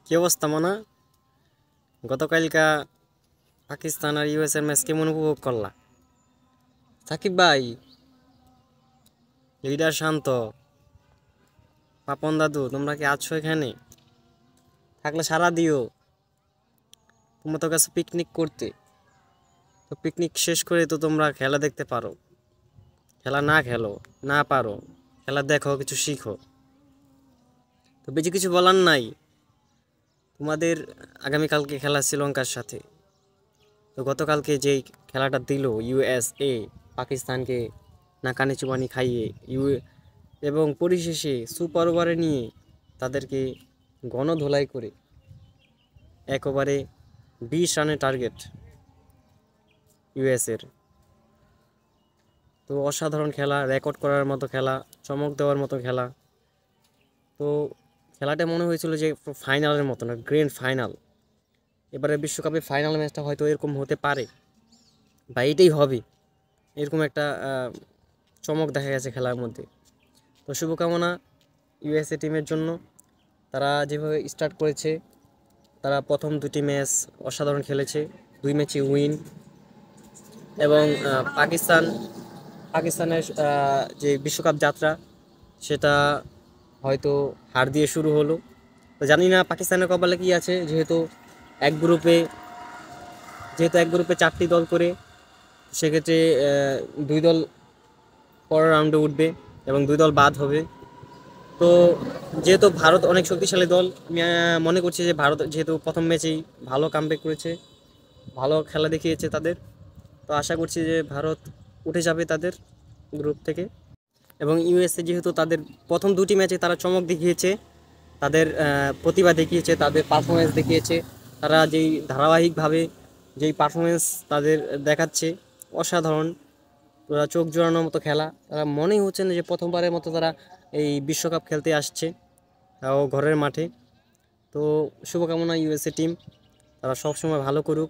কি অবস্থা মানা? গতকালকা পাকিস্তান আর ইউএস এর ম্যাচ কেমন উপভোগ করলা? সাকিব ভাই, লিডার শান্ত, পাপন দাদু, তোমরা কি আছো এখানে? থাকলে সারা দিও। তোমরা তো কাছে পিকনিক করতে, তো পিকনিক শেষ করে তো তোমরা খেলা দেখতে পারো। খেলা না খেলো, না পারো, খেলা দেখো, কিছু শিখো। তো বেশি কিছু বলার নাই। তোমাদের আগামীকালকে খেলা শ্রীলঙ্কার সাথে। তো গতকালকে যেই খেলাটা দিল ইউএসএ পাকিস্তানকে নাকানি চুবানি খাইয়ে এবং পরিশেষে সুপার ওভারে নিয়ে তাদেরকে গণধোলাই করে এক ওভারে 20 রানের টার্গেট ইউএসের। তো অসাধারণ খেলা, রেকর্ড করার মতো খেলা, চমক দেওয়ার মতো খেলা। তো খেলাটা মনে হয়েছিল যে ফাইনালের মতো না, গ্র্যান্ড ফাইনাল। এবারে বিশ্বকাপে ফাইনাল ম্যাচটা হয়তো এরকম হতে পারে বা এটাই হবে, এরকম একটা চমক দেখা গেছে খেলার মধ্যে। তো শুভকামনা ইউএসএ টিমের জন্য। তারা যেভাবে স্টার্ট করেছে, তারা প্রথম দুটি ম্যাচ অসাধারণ খেলেছে, 2 ম্যাচে উইন। এবং পাকিস্তানের যে বিশ্বকাপ যাত্রা, সেটা হয়তো হার দিয়ে শুরু হলো। তো জানি না পাকিস্তানের কপালে কি আছে, এক গ্রুপে এক গ্রুপে 4টি দল করে, সেক্ষেত্রে 2 দল পরের রাউন্ডে উঠবে এবং 2 দল বাদ হবে। তো যেহেতু ভারত অনেক শক্তিশালী দল, আমি মনে করছি যে ভারত যেহেতু প্রথম ম্যাচেই ভালো কামব্যাক করেছে, ভালো খেলা দেখিয়েছে তাদের, তো আশা করছি যে ভারত উঠে যাবে তাদের গ্রুপ থেকে। এবং ইউএসএ যেহেতু তাদের প্রথম দুটি ম্যাচে তারা চমক দেখিয়েছে, তাদের প্রতিভা দেখিয়েছে, তাদের পারফরমেন্স দেখিয়েছে, তারা ধারাবাহিকভাবে যেই পারফরমেন্স তাদের দেখাচ্ছে, অসাধারণ। ওরা চোখ জোড়ানোর মতো খেলা, তারা মনেই হচ্ছে না যে প্রথমবারের মতো তারা এই বিশ্বকাপ খেলতে আসছে, তাও ঘরের মাঠে। তো শুভকামনা ইউএসএ টিম, তারা সবসময় ভালো করুক।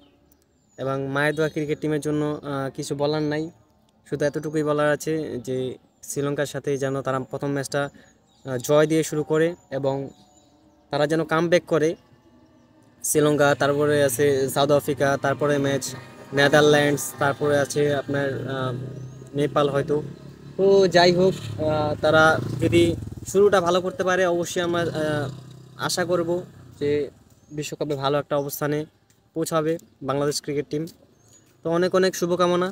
এবং মায়ের দোয়া ক্রিকেট টিমের জন্য কিছু বলার নাই, শুধু এতটুকুই বলার আছে যে শ্রীলঙ্কার সাথে যেন তারা প্রথম ম্যাচটা জয় দিয়ে শুরু করে এবং তারা যেন কামব্যাক করে। শ্রীলঙ্কা, তারপরে আছে সাউথ আফ্রিকা, তারপরে ম্যাচ নেদারল্যান্ডস, তারপরে আছে আপনার নেপাল হয়তো। তো যাই হোক, তারা যদি শুরুটা ভালো করতে পারে, অবশ্যই আমরা আশা করব যে বিশ্বকাপে ভালো একটা অবস্থানে পৌঁছাবে বাংলাদেশ ক্রিকেট টিম। তো অনেক অনেক শুভকামনা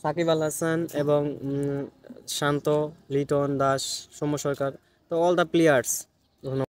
সাকিব আল হাসান এবং শান্ত, লিটন দাস, সৌম্য সরকার, তো অল দ্য প্লেয়ার্স। ধন্যবাদ।